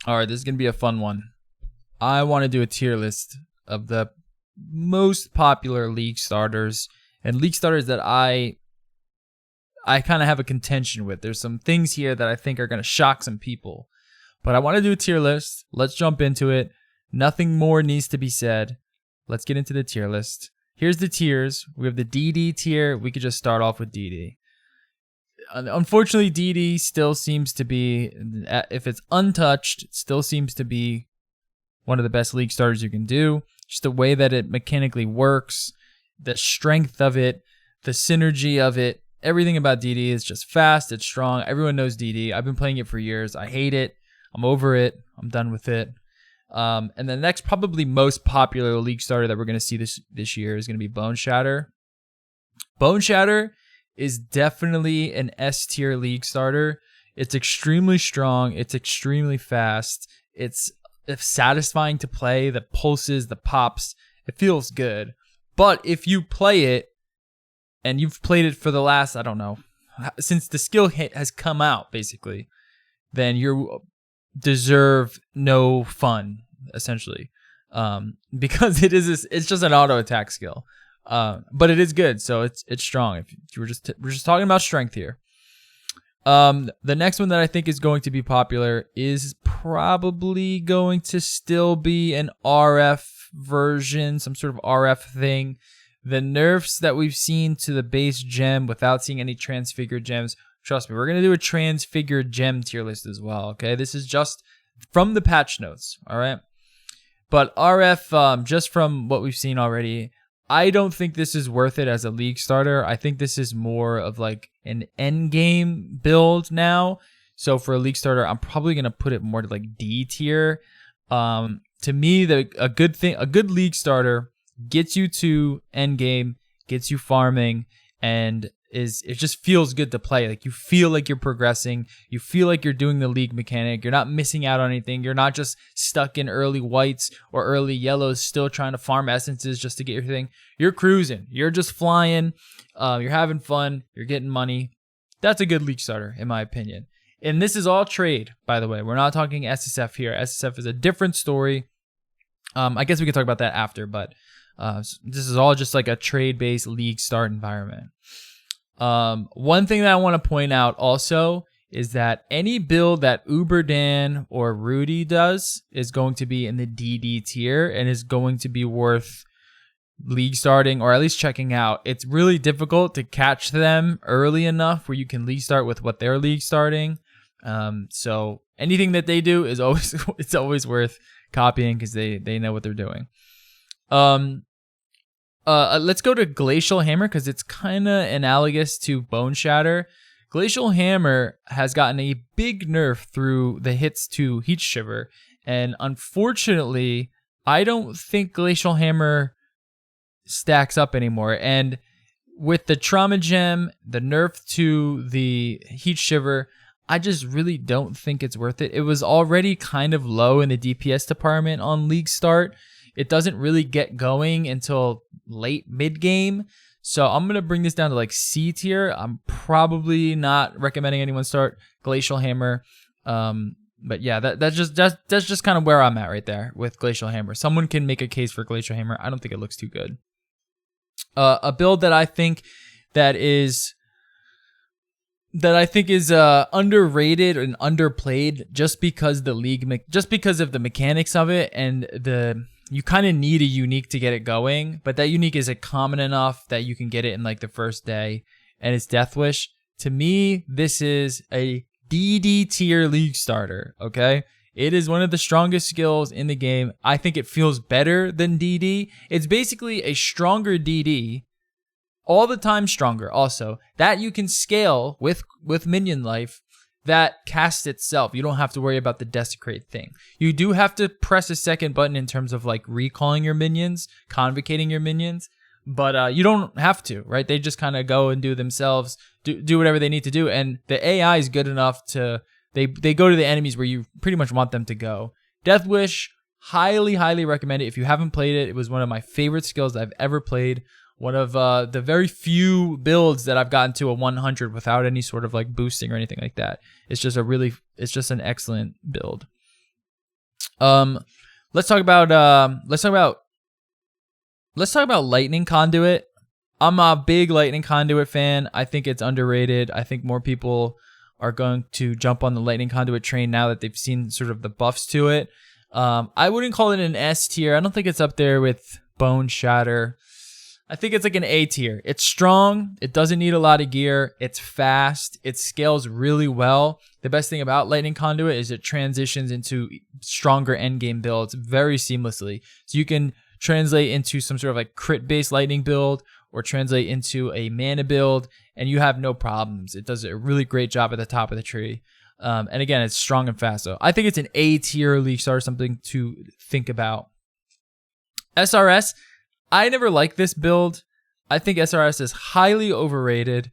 All right, this is going to be a fun one. I want to do a tier list of the most popular league starters and league starters that I kind of have a contention with. There's some things here that I think are going to shock some people. But I want to do a tier list. Let's jump into it. Nothing more needs to be said. Let's get into the tier list. Here's the tiers. We have the DD tier. We could just start off with DD. Unfortunately, DD still seems to be, if it's untouched, it still seems to be one of the best league starters you can do. Just the way that it mechanically works, the strength of it, the synergy of it, everything about DD is just fast, it's strong. Everyone knows DD. I've been playing it for years. I hate it. I'm over it. I'm done with it. And the next probably most popular league starter that we're going to see this year is going to be Bone Shatter. Bone Shatter is definitely an S tier league starter. It's extremely strong. It's extremely fast. It's satisfying to play. The pulses, the pops, it feels good. But if you play it, and you've played it for the last, I don't know, since the skill hit has come out, basically, then you deserve no fun, essentially, because it's just an auto attack skill. But it is good, so it's strong. If we're just talking about strength here. The next one that I think is going to be popular is probably going to still be an RF version, some sort of RF thing. The nerfs that we've seen to the base gem without seeing any transfigured gems, trust me, we're going to do a transfigured gem tier list as well, okay? This is just from the patch notes, all right? But RF, just from what we've seen already, I don't think this is worth it as a league starter. I think this is more of like an end game build now. So for a league starter, I'm probably going to put it more to like D tier. To me, a good league starter gets you to end game, gets you farming, and it just feels good to play. Like you feel like you're progressing, you feel like you're doing the league mechanic, you're not missing out on anything, you're not just stuck in early whites or early yellows still trying to farm essences just to get your thing. You're cruising, you're just flying, you're having fun, you're getting money. That's a good league starter in my opinion. And this is all trade, by the way. We're not talking SSF here. SSF is a different story. I guess we can talk about that after, but this is all just like a trade-based league start environment. One thing that I want to point out also is that any build that Uberdan or Rudy does is going to be in the DD tier and is going to be worth league starting or at least checking out. It's really difficult to catch them early enough where you can league start with what they're league starting. So anything that they do is always worth copying because they know what they're doing. Let's go to Glacial Hammer because it's kind of analogous to Bone Shatter. Glacial Hammer has gotten a big nerf through the hits to Heat Shiver, and unfortunately, I don't think Glacial Hammer stacks up anymore. And with the Trauma Gem, the nerf to the Heat Shiver, I just really don't think it's worth it. It was already kind of low in the DPS department on League Start. It doesn't really get going until late mid-game. So I'm going to bring this down to like C tier. I'm probably not recommending anyone start Glacial Hammer. But yeah, that's just kind of where I'm at right there with Glacial Hammer. Someone can make a case for Glacial Hammer. I don't think it looks too good. A build that I think is underrated and underplayed just because of the mechanics of it, and you kind of need a unique to get it going, but that unique isn't common enough that you can get it in like the first day, and it's Death Wish. To me, this is a DD tier league starter, okay? It is one of the strongest skills in the game. I think it feels better than DD. It's basically a stronger DD, all the time stronger also, that you can scale with minion life, that casts itself. You don't have to worry about the desecrate thing. You do have to press a second button in terms of like recalling your minions, convocating your minions, but you don't have to, right? They just kind of go and do themselves, do whatever they need to do, and the AI is good enough to, they go to the enemies where you pretty much want them to go. Death Wish, highly recommend it. If you haven't played it, it was one of my favorite skills I've ever played. One of the very few builds that I've gotten to a 100 without any sort of like boosting or anything like that. It's just an excellent build. Let's talk about Lightning Conduit. I'm a big Lightning Conduit fan. I think it's underrated. I think more people are going to jump on the Lightning Conduit train now that they've seen sort of the buffs to it. I wouldn't call it an S tier. I don't think it's up there with Bone Shatter. I think it's like an A tier. It's strong. It doesn't need a lot of gear. It's fast. It scales really well. The best thing about Lightning Conduit is it transitions into stronger endgame builds very seamlessly. So you can translate into some sort of like crit-based lightning build or translate into a mana build, and you have no problems. It does a really great job at the top of the tree. And again, it's strong and fast. So I think it's an A tier league starter, something to think about. SRS, I never liked this build. I think SRS is highly overrated.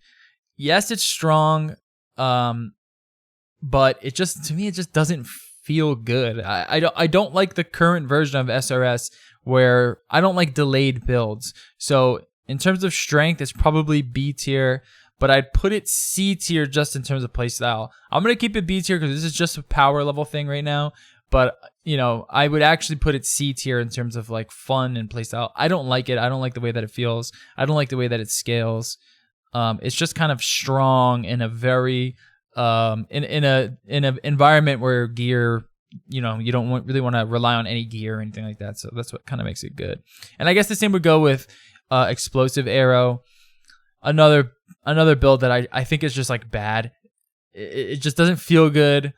Yes, it's strong, but it just, to me, it just doesn't feel good. I don't like the current version of SRS where I don't like delayed builds. So in terms of strength, it's probably B tier, but I'd put it C tier just in terms of playstyle. I'm going to keep it B tier because this is just a power level thing right now. But, you know, I would actually put it C tier in terms of like fun and playstyle. I don't like it. I don't like the way that it feels. I don't like the way that it scales. It's just kind of strong in a very in an environment where gear, you know, you don't really want to rely on any gear or anything like that. So that's what kind of makes it good. And I guess the same would go with Explosive Arrow. Another build that I think is just like bad. It just doesn't feel good.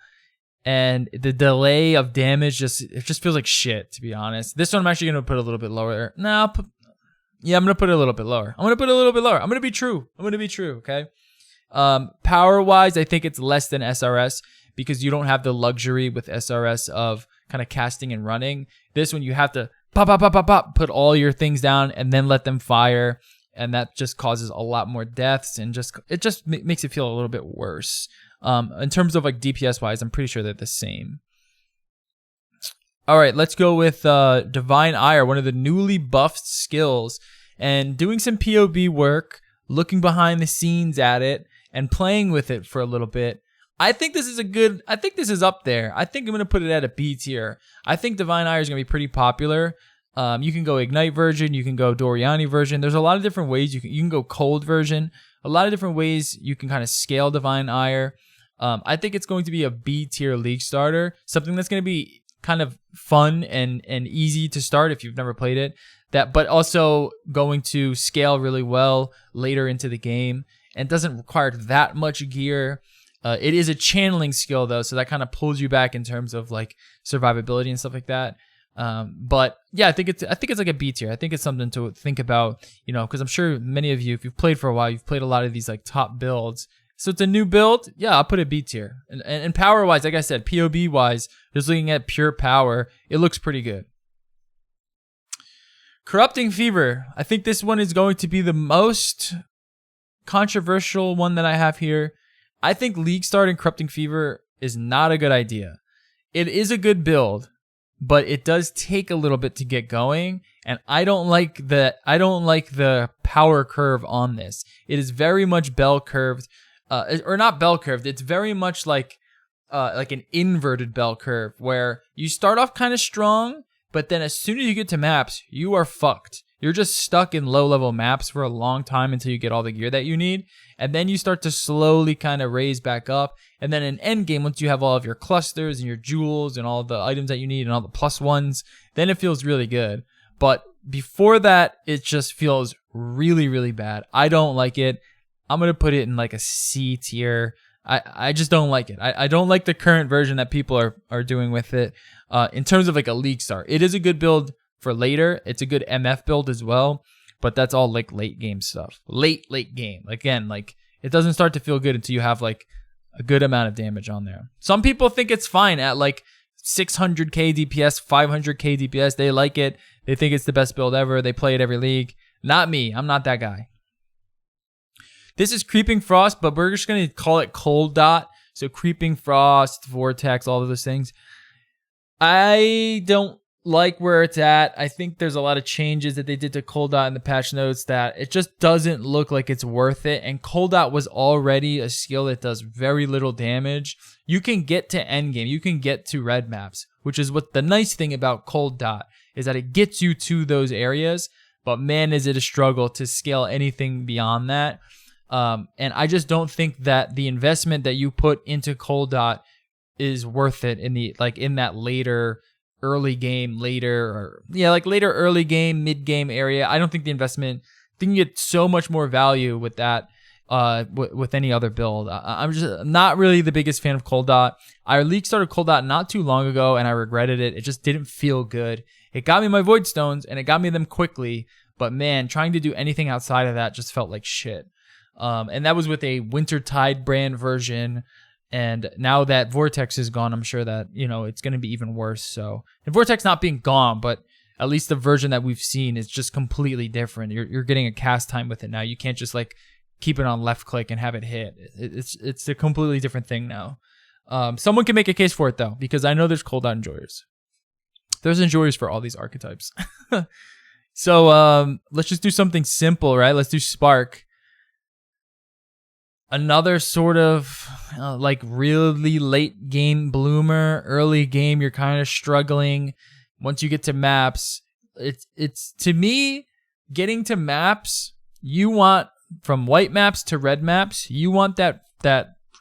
And the delay of damage it just feels like shit, to be honest. This one I'm actually going to put a little bit lower. I'm going to put it a little bit lower. I'm going to be true. Okay? Power-wise, I think it's less than SRS because you don't have the luxury with SRS of kind of casting and running. This one, you have to pop, put all your things down and then let them fire. And that just causes a lot more deaths and it just makes it feel a little bit worse. In terms of like DPS wise, I'm pretty sure they're the same. All right, let's go with Divine Ire, one of the newly buffed skills, and doing some POB work, looking behind the scenes at it, and playing with it for a little bit. I think this is up there. I think I'm gonna put it at a B tier. I think Divine Ire is gonna be pretty popular. You can go Ignite version, you can go Doriani version. There's a lot of different ways you can go Cold version. A lot of different ways you can kind of scale Divine Ire. I think it's going to be a B tier league starter, something that's going to be kind of fun and easy to start if you've never played it. But also going to scale really well later into the game and doesn't require that much gear. It is a channeling skill though, so that kind of pulls you back in terms of like survivability and stuff like that. But yeah, I think it's like a B tier. I think it's something to think about, you know, because I'm sure many of you, if you've played for a while, you've played a lot of these like top builds. So it's a new build. Yeah, I'll put it B tier. And power wise, like I said, POB wise, just looking at pure power, it looks pretty good. Corrupting Fever. I think this one is going to be the most controversial one that I have here. I think league starting Corrupting Fever is not a good idea. It is a good build, but it does take a little bit to get going, and I don't like the power curve on this. It is very much bell curved, or not bell curved. It's very much like an inverted bell curve where you start off kind of strong, but then as soon as you get to maps, you are fucked. You're just stuck in low-level maps for a long time until you get all the gear that you need. And then you start to slowly kind of raise back up. And then in endgame, once you have all of your clusters and your jewels and all the items that you need and all the plus ones, then it feels really good. But before that, it just feels really, really bad. I don't like it. I'm going to put it in like a C tier. I just don't like it. I don't like the current version that people are doing with it. In terms of like a league start, it is a good build for later. It's a good MF build as well, but that's all like late game stuff. Late game. Again, like it doesn't start to feel good until you have like a good amount of damage on there. Some people think it's fine at like 600k DPS, 500k DPS. They like it. They think it's the best build ever. They play it every league. Not me. I'm not that guy. This is Creeping Frost, but we're just going to call it Cold Dot. So Creeping Frost, Vortex, all of those things. I don't like where it's at. I think there's a lot of changes that they did to Cold Dot in the patch notes that it just doesn't look like it's worth it. And Cold Dot was already a skill that does very little damage. You can get to endgame. You can get to red maps which is what the nice thing about Cold Dot is, that it gets you to those areas. But man, is it a struggle to scale anything beyond that. And I just don't think that the investment that you put into Cold Dot is worth it in that later early game, early game, mid game area. I don't think the investment, I think you get so much more value with that, with any other build. I'm just not really the biggest fan of Cold Dot. I league started Cold Dot not too long ago and I regretted it. It just didn't feel good. It got me my Void Stones and it got me them quickly, but man, trying to do anything outside of that just felt like shit. And that was with a Wintertide brand version. And now that Vortex is gone, I'm sure that, it's going to be even worse. So, and Vortex not being gone, but at least the version that we've seen is just completely different. You're getting a cast time with it now. You can't just keep it on left click and have it hit. It's a completely different thing now. Someone can make a case for it though, because I know there's Cold Dot enjoyers. There's enjoyers for all these archetypes. So let's just do something simple, right? Let's do Spark. Another sort of really late game bloomer. Early game, you're kind of struggling. Once you get to maps, it's to me, getting to maps, you want from white maps to red maps, you want that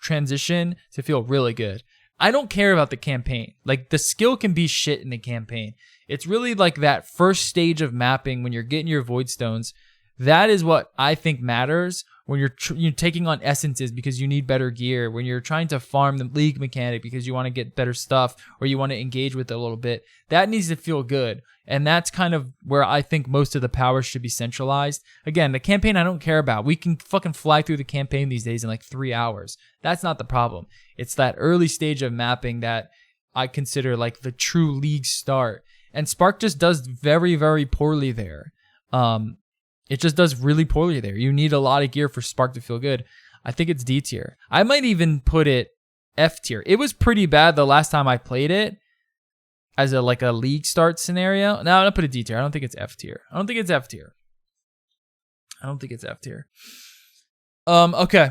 transition to feel really good. I don't care about the campaign. The skill can be shit in the campaign. It's really that first stage of mapping when you're getting your Void Stones. That is what I think matters when you're taking on essences because you need better gear, when you're trying to farm the league mechanic because you want to get better stuff or you want to engage with it a little bit. That needs to feel good. And that's kind of where I think most of the power should be centralized. Again, the campaign I don't care about. We can fucking fly through the campaign these days in 3 hours. That's not the problem. It's that early stage of mapping that I consider the true league start. And Spark just does very, very poorly there. It just does really poorly there. You need a lot of gear for Spark to feel good. I think it's D tier. I might even put it F tier. It was pretty bad the last time I played it as a league start scenario. No, I'm gonna put it D tier. I don't think it's F tier. Okay.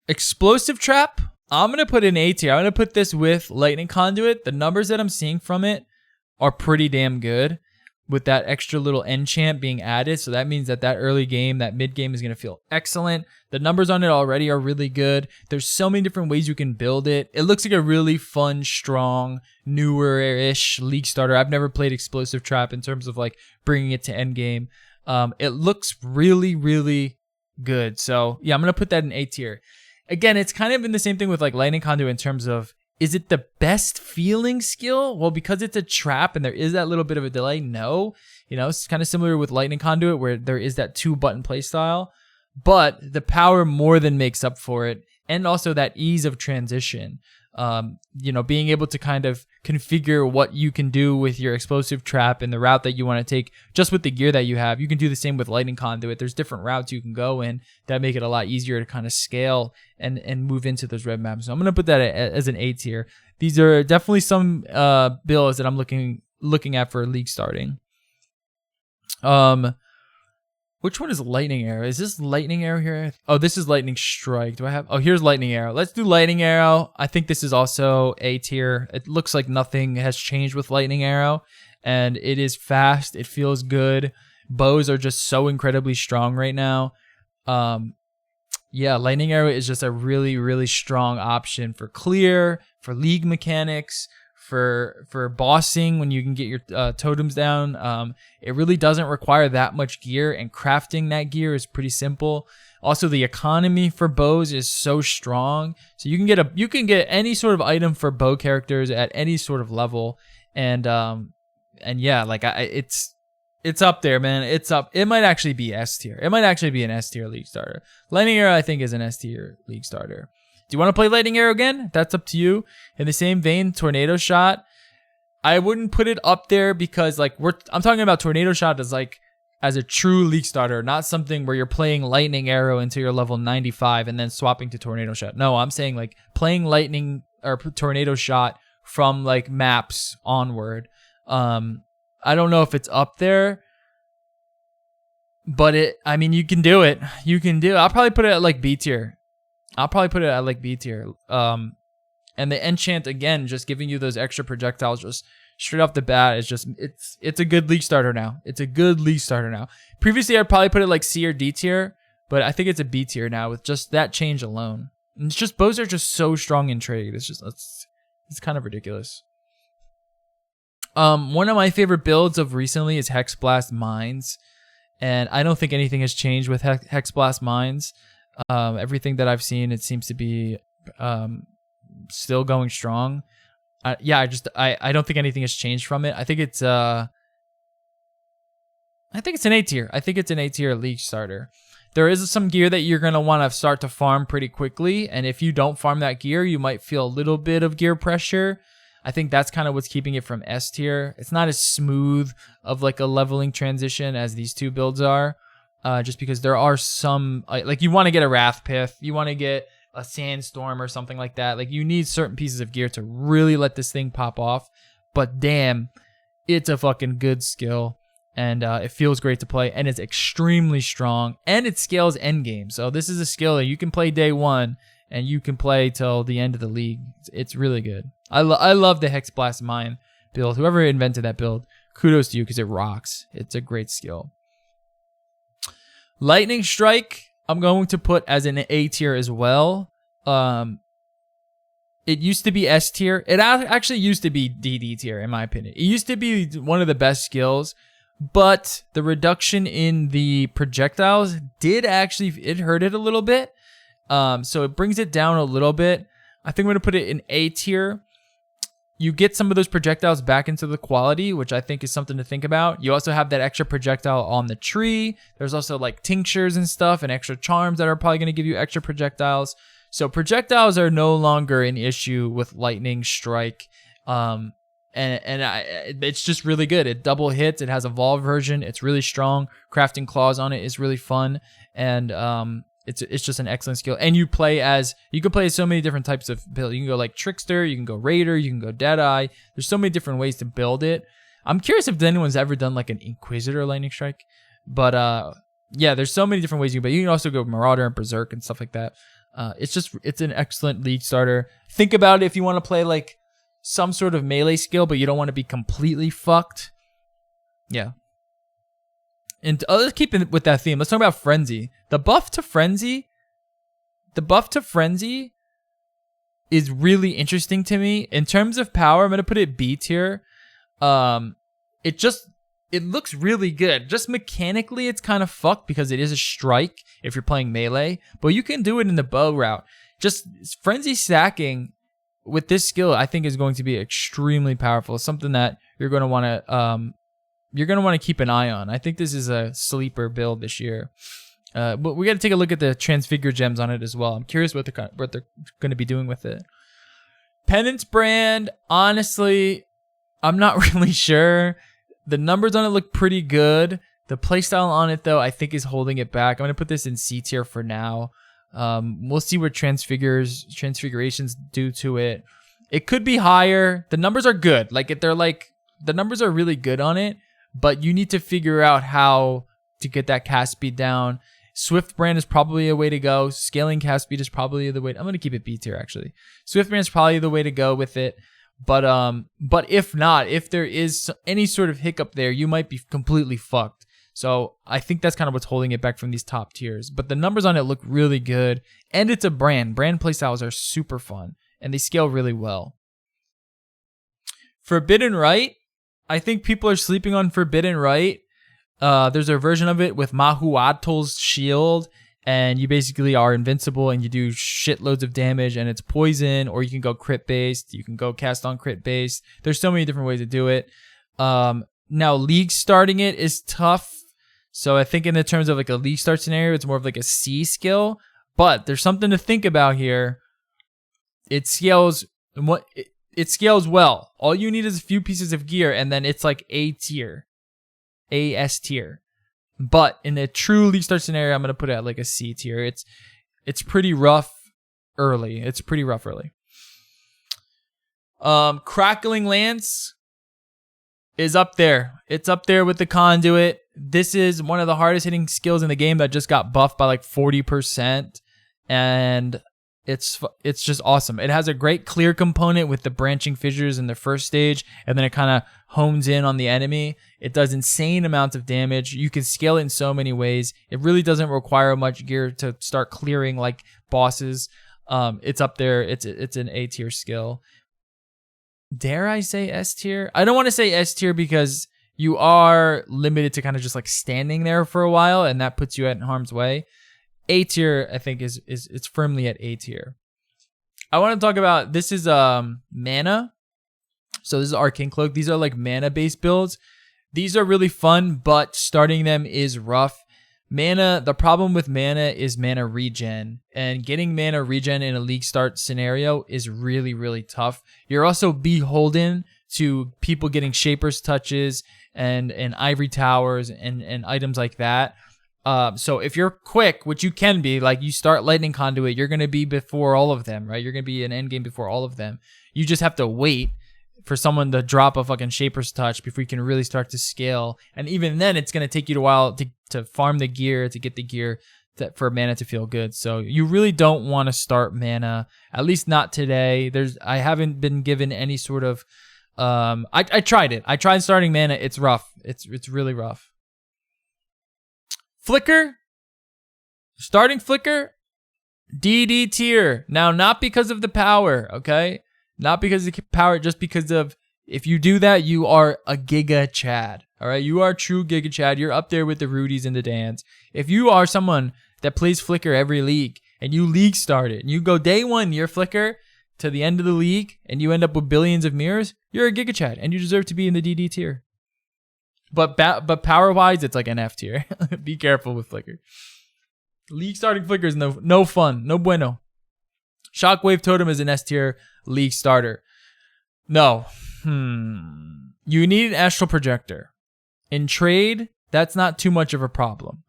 Explosive Trap. I'm gonna put in A tier. I'm gonna put this with Lightning Conduit. The numbers that I'm seeing from it are pretty damn good, with that extra little enchant being added. So that means that early game, that mid game is going to feel excellent. The numbers on it already are really good. There's so many different ways you can build it. It looks like a really fun, strong, newer-ish league starter. I've never played Explosive Trap in terms of bringing it to end game. It looks really, really good. So yeah, I'm going to put that in A tier. Again, it's kind of been the same thing with Lightning Conduit in terms of, is it the best feeling skill? Well, because it's a trap and there is that little bit of a delay, no. It's kind of similar with Lightning Conduit where there is that 2-button playstyle. But the power more than makes up for it. And also that ease of transition. Being able to kind of configure what you can do with your Explosive Trap and the route that you want to take just with the gear that you have. You can do the same with Lightning Conduit. There's different routes you can go in that make it a lot easier to kind of scale and move into those red maps. So I'm going to put that as an A tier. These are definitely some builds that I'm looking at for league starting. Which one is Lightning Arrow? Is this Lightning Arrow here? Oh, this is Lightning Strike. Do I have... Oh, here's Lightning Arrow. Let's do Lightning Arrow. I think this is also A tier. It looks like nothing has changed with Lightning Arrow. And it is fast. It feels good. Bows are just so incredibly strong right now. Yeah, Lightning Arrow is just a really, really strong option for clear, for league mechanics, for bossing when you can get your totems down. It really doesn't require that much gear, and crafting that gear is pretty simple. Also, the economy for bows is so strong, so you can get any sort of item for bow characters at any sort of level, and yeah, it's up there, man. It's up. It might actually be S tier. It might actually be an S tier league starter. Lightning Arrow, I think, is an S tier league starter. Do you want to play Lightning Arrow again? That's up to you. In the same vein, Tornado Shot, I wouldn't put it up there because I'm talking about Tornado Shot as a true league starter, not something where you're playing Lightning Arrow until you're level 95 and then swapping to Tornado Shot. No, I'm saying playing Lightning or Tornado Shot from maps onward. I don't know if it's up there, but you can do it. You can do it. I'll probably put it at B tier. And the enchant, again, just giving you those extra projectiles just straight off the bat is just, it's a good league starter now. It's a good league starter now. Previously, I'd probably put it like C or D tier, but I think it's a B tier now with just that change alone. And it's just, bows are just so strong in trade. It's just, it's kind of ridiculous. One of my favorite builds of recently is Hexblast Mines. And I don't think anything has changed with Hexblast Mines. Everything that I've seen, it seems to be still going strong. Yeah, I don't think anything has changed from it. I think it's an A tier. I think it's an A tier league starter. There is some gear that you're gonna want to start to farm pretty quickly, and if you don't farm that gear, you might feel a little bit of gear pressure. I think that's kind of what's keeping it from S tier. It's not as smooth of like a leveling transition as these two builds are, just because there are some, like you want to get a Wrath Pith, you want to get a Sandstorm or something like that. Like you need certain pieces of gear to really let this thing pop off. But damn, it's a fucking good skill, and it feels great to play, and it's extremely strong, and it scales endgame. So this is a skill that you can play day one, and you can play till the end of the league. It's really good. I love the Hexblast Mine build. Whoever invented that build, kudos to you because it rocks. It's a great skill. Lightning Strike, I'm going to put as an A tier as well. It used to be S tier. It actually used to be DD tier, in my opinion. It used to be one of the best skills, but the reduction in the projectiles did actually, it hurt it a little bit. So it brings it down a little bit. I think I'm going to put it in A tier. You get some of those projectiles back into the quality, which I think is something to think about. You also have that extra projectile on the tree. There's also like tinctures and stuff and extra charms that are probably going to give you extra projectiles. So projectiles are no longer an issue with Lightning Strike. It's just really good. It double hits. It has evolved version. It's really strong. Crafting claws on it is really fun. And it's just an excellent skill. And you can play as so many different types of build. You can go like Trickster, you can go Raider, you can go Deadeye. There's so many different ways to build it. I'm curious if anyone's ever done like an Inquisitor Lightning Strike. But yeah, there's so many different ways you can, but you can also go Marauder and Berserk and stuff like that. It's an excellent league starter. Think about it if you want to play like some sort of melee skill, but you don't want to be completely fucked. Yeah. And let's keep it with that theme. Let's talk about Frenzy. The buff to Frenzy is really interesting to me. In terms of power, I'm going to put it B tier. It looks really good. Just mechanically, it's kind of fucked because it is a strike if you're playing melee, but you can do it in the bow route. Just Frenzy stacking with this skill, I think, is going to be extremely powerful. Something that you're going to want to keep an eye on. I think this is a sleeper build this year. But we got to take a look at the Transfigure gems on it as well. I'm curious what they're going to be doing with it. Penance brand, honestly, I'm not really sure. The numbers on it look pretty good. The playstyle on it, though, I think is holding it back. I'm going to put this in C tier for now. We'll see what Transfigurations do to it. It could be higher. The numbers are good. The numbers are really good on it, but you need to figure out how to get that cast speed down. Swift brand is probably a way to go. Scaling cast speed is probably the way. I'm going to keep it B tier, actually. Swift brand is probably the way to go with it. But if not, if there is any sort of hiccup there, you might be completely fucked. So I think that's kind of what's holding it back from these top tiers. But the numbers on it look really good. And it's a brand. Brand playstyles are super fun. And they scale really well. Forbidden Right. I think people are sleeping on Forbidden Right. There's a version of it with Mahuatol's shield. And you basically are invincible and you do shitloads of damage and it's poison, or you can go crit based. You can go cast on crit based. There's so many different ways to do it. Now league starting it is tough. So I think in the terms of like a league start scenario, it's more of like a C skill, but there's something to think about here. It scales well. All you need is a few pieces of gear and then it's like A tier, S tier. But in a true league start scenario, I'm going to put it at like a C tier. It's pretty rough early. Crackling Lance is up there. It's up there with the Conduit. This is one of the hardest hitting skills in the game that just got buffed by like 40%. And it's just awesome. It has a great clear component with the branching fissures in the first stage, and then it kind of hones in on the enemy. It does insane amounts of damage. You can scale it in so many ways. It really doesn't require much gear to start clearing like bosses. It's up there. It's an A tier skill. Dare I say S tier? I don't want to say S tier because you are limited to kind of just like standing there for a while, and that puts you in harm's way. A tier, I think, is it's firmly at A tier. I want to talk about, this is mana. So this is Arcane Cloak. These are like mana based builds. These are really fun, but starting them is rough. Mana, the problem with mana is mana regen, and getting mana regen in a league start scenario is really, really tough. You're also beholden to people getting Shaper's Touches and Ivory Towers and items like that. So if you're quick, which you can be, like you start Lightning Conduit, you're going to be before all of them, right? You're going to be in endgame before all of them. You just have to wait for someone to drop a fucking Shaper's Touch before you can really start to scale. And even then, it's going to take you a while to farm the gear, to get the gear for mana to feel good. So you really don't want to start mana, at least not today. I haven't been given any sort of... I tried it. I tried starting mana. It's rough. It's really rough. Flicker, starting Flicker, DD tier. Now, not because of the power, okay? Not because of the power, just because of, if you do that, you are a Giga Chad, all right? You are true Giga Chad. You're up there with the Rudies and the Dans. If you are someone that plays Flicker every league, and you league start it, and you go day one, your Flicker, to the end of the league, and you end up with billions of mirrors, you're a Giga Chad, and you deserve to be in the DD tier. But power-wise, it's like an F tier. Be careful with Flicker. League starting Flicker is no fun. No bueno. Shockwave Totem is an S tier league starter. No. You need an Astral Projector. In trade, that's not too much of a problem.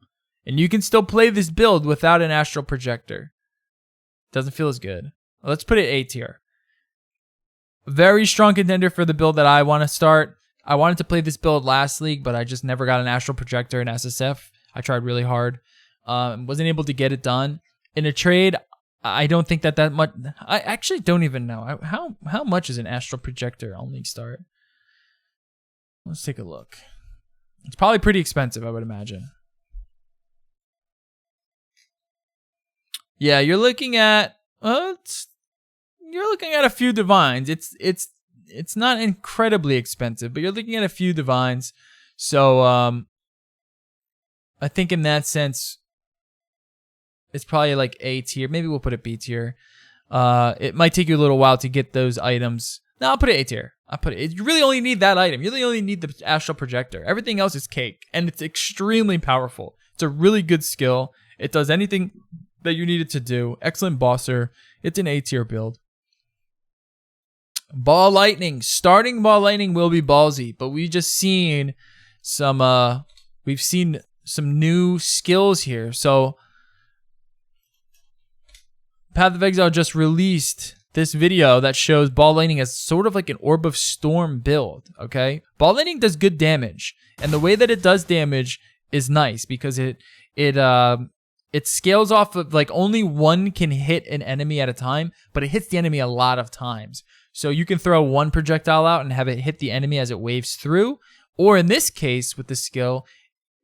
And you can still play this build without an Astral Projector. Doesn't feel as good. Let's put it A tier. Very strong contender for the build that I want to start. I wanted to play this build last league, but I just never got an Astral Projector in SSF. I tried really hard. Wasn't able to get it done. In a trade, I don't think that much... I actually don't even know. How much is an Astral Projector on League Start? Let's take a look. It's probably pretty expensive, I would imagine. Yeah, you're looking at... you're looking at a few divines. It's not incredibly expensive, but you're looking at a few divines. So I think in that sense, it's probably like A tier. Maybe we'll put it B tier. It might take you a little while to get those items. No, I'll put it A tier. You really only need that item. You really only need the Astral Projector. Everything else is cake, and it's extremely powerful. It's a really good skill. It does anything that you need it to do. Excellent bosser. It's an A tier build. Ball Lightning. Starting Ball Lightning will be ballsy, but we've seen some new skills here. So Path of Exile just released this video that shows Ball Lightning as sort of like an Orb of Storm build, okay? Ball Lightning does good damage, and the way that it does damage is nice because it scales off of, like, only one can hit an enemy at a time, but it hits the enemy a lot of times. So you can throw one projectile out and have it hit the enemy as it waves through. Or in this case, with the skill,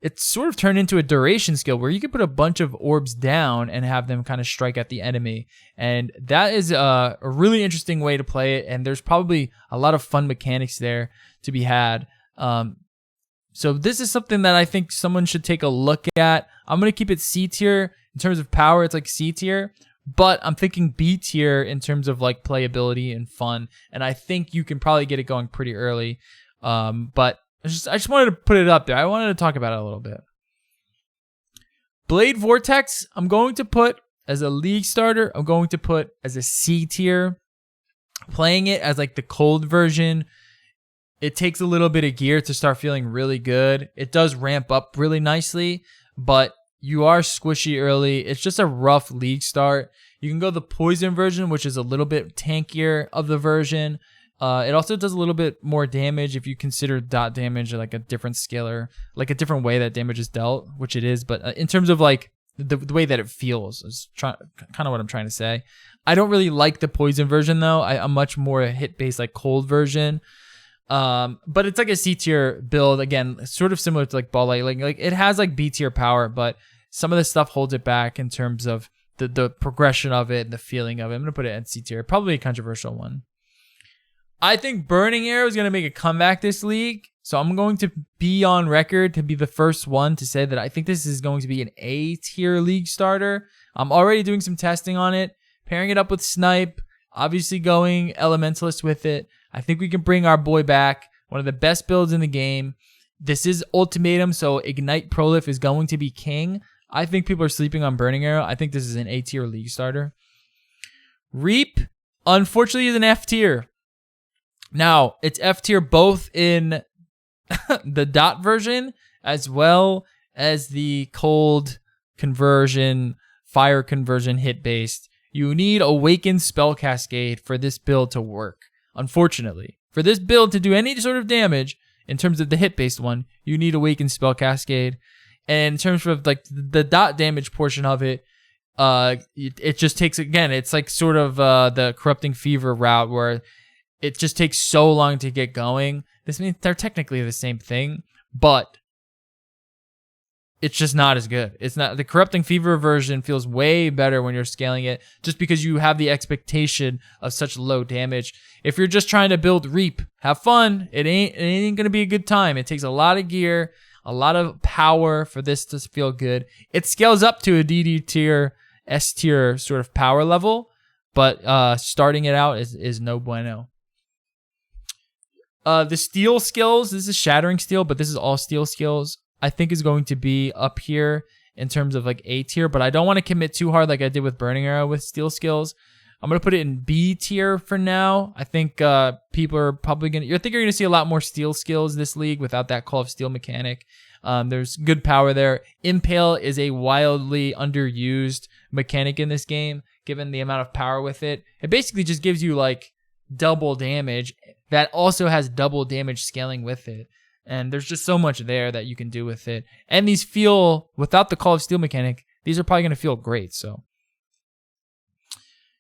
it's sort of turned into a duration skill where you can put a bunch of orbs down and have them kind of strike at the enemy. And that is a really interesting way to play it. And there's probably a lot of fun mechanics there to be had. So this is something that I think someone should take a look at. I'm going to keep it C tier. In terms of power, it's like C tier. But I'm thinking B tier in terms of like playability and fun. And I think you can probably get it going pretty early. But I just wanted to put it up there. I wanted to talk about it a little bit. Blade Vortex, I'm going to put as a league starter. I'm going to put as a C tier. Playing it as like the cold version, it takes a little bit of gear to start feeling really good. It does ramp up really nicely, but you are squishy early. It's just a rough league start. You can go the poison version, which is a little bit tankier of the version. It also does a little bit more damage if you consider dot damage like a different scalar, like a different way that damage is dealt, which it is. But in terms of like the way that it feels is kind of what I'm trying to say. I don't really like the poison version though. I'm much more a hit based like cold version. But it's like a C tier build again, sort of similar to like Ball Lightning. Like it has like B tier power, but some of the stuff holds it back in terms of the progression of it and the feeling of it. I'm gonna put it at C tier, probably a controversial one. I think Burning Arrow is gonna make a comeback this league, so I'm going to be on record to be the first one to say that I think this is going to be an A tier league starter. I'm already doing some testing on it, pairing it up with Snipe, obviously going Elementalist with it. I think we can bring our boy back. One of the best builds in the game. This is Ultimatum, so Ignite Prolif is going to be king. I think people are sleeping on Burning Arrow. I think this is an A tier league starter. Reap, unfortunately, is an F tier. Now, it's F tier both in the dot version as well as the cold conversion, fire conversion hit based. You need Awakened Spell Cascade for this build to work. Unfortunately, for this build to do any sort of damage in terms of the hit based one, you need Awakened Spell Cascade. And in terms of like the dot damage portion of it, it just takes, again, it's like sort of the Corrupting Fever route where it just takes so long to get going. This means they're technically the same thing, but it's just not as good. It's not, the Corrupting Fever version feels way better when you're scaling it just because you have the expectation of such low damage. If you're just trying to build Reap, have fun. It ain't going to be a good time. It takes a lot of gear, a lot of power for this to feel good. It scales up to a DD tier, S tier sort of power level, but starting it out is no bueno. The steel skills, this is Shattering Steel, but this is all steel skills, I think is going to be up here in terms of like A tier, but I don't want to commit too hard like I did with Burning Arrow with steel skills. I'm going to put it in B tier for now. I think people are probably going to, you're going to see a lot more steel skills this league without that Call of Steel mechanic. There's good power there. Impale is a wildly underused mechanic in this game, given the amount of power with it. It basically just gives you like double damage that also has double damage scaling with it. And there's just so much there that you can do with it. And these feel, without the Call of Steel mechanic, these are probably going to feel great. So,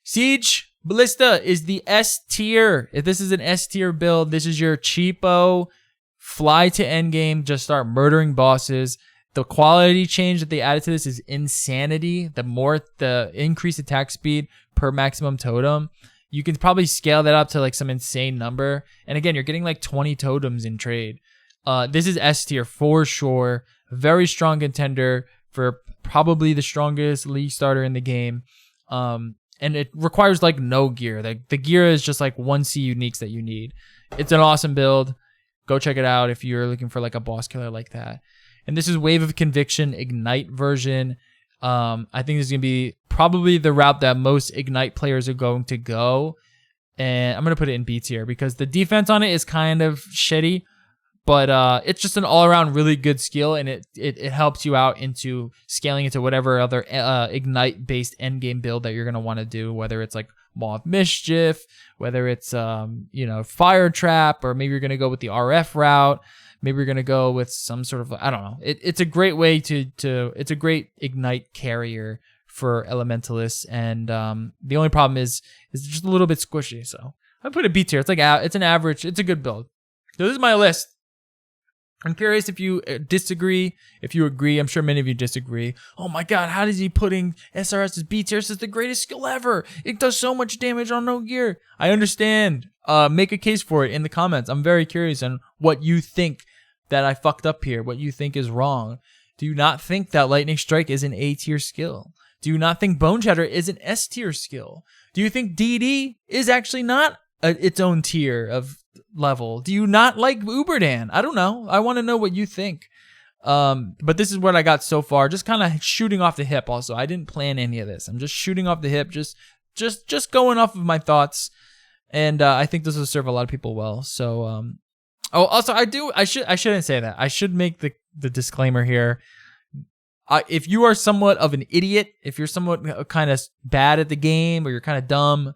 Siege Ballista is the S tier. If this is an S tier build, this is your cheapo, fly to endgame, just start murdering bosses. The quality change that they added to this is insanity. The increased attack speed per maximum totem. You can probably scale that up to like some insane number. And again, you're getting like 20 totems in trade. This is S tier for sure. Very strong contender for probably the strongest league starter in the game. And it requires like no gear. The gear is just like 1C uniques that you need. It's an awesome build. Go check it out if you're looking for like a boss killer like that. And this is Wave of Conviction Ignite version. I think this is going to be probably the route that most Ignite players are going to go. And I'm going to put it in B tier because the defense on it is kind of shitty. But it's just an all-around really good skill, and it helps you out into scaling into whatever other Ignite-based endgame build that you're going to want to do, whether it's like Maw of Mischief, whether it's Fire Trap, or maybe you're going to go with the RF route. Maybe you're going to go with some sort of, I don't know. It's a great way it's a great Ignite carrier for Elementalists, and the only problem is just a little bit squishy. So I put a B tier. It's like it's an average. It's a good build. So this is my list. I'm curious if you disagree, if you agree. I'm sure many of you disagree. Oh my god, how is he putting SRS as B tier? This is the greatest skill ever. It does so much damage on no gear. I understand. Make a case for it in the comments. I'm very curious on what you think that I fucked up here, what you think is wrong. Do you not think that Lightning Strike is an A tier skill? Do you not think Bone Shatter is an S tier skill? Do you think DD is actually not its own tier of level? Do you not like Uberdan? I don't know. I want to know what you think. But this is what I got so far. Just kind of shooting off the hip. Also, I didn't plan any of this. I'm just shooting off the hip. Just going off of my thoughts. And I think this will serve a lot of people well. So, also I shouldn't say that. I should make the disclaimer here. If you are somewhat of an idiot, if you're somewhat kind of bad at the game, or you're kind of dumb,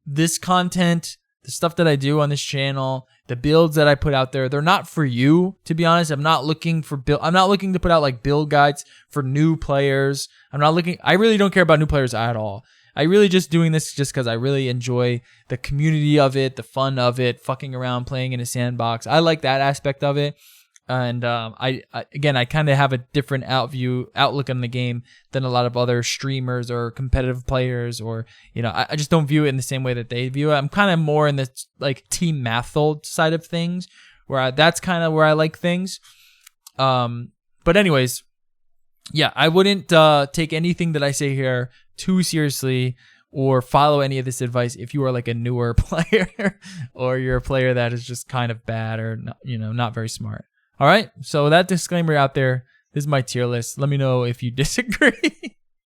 this content, the stuff that I do on this channel, the builds that I put out there, they're not for you, to be honest. I'm not looking to put out like build guides for new players. I really don't care about new players at all. I really just doing this just because I really enjoy the community of it, the fun of it, fucking around, playing in a sandbox. I like that aspect of it. And I kind of have a different outlook on the game than a lot of other streamers or competitive players, or I just don't view it in the same way that they view it. I'm kind of more in the like team Mathold side of things, where that's kind of where I like things. But anyways, yeah, I wouldn't take anything that I say here too seriously or follow any of this advice if you are like a newer player or you're a player that is just kind of bad or not very smart. All right, so that disclaimer out there, this is my tier list. Let me know if you disagree.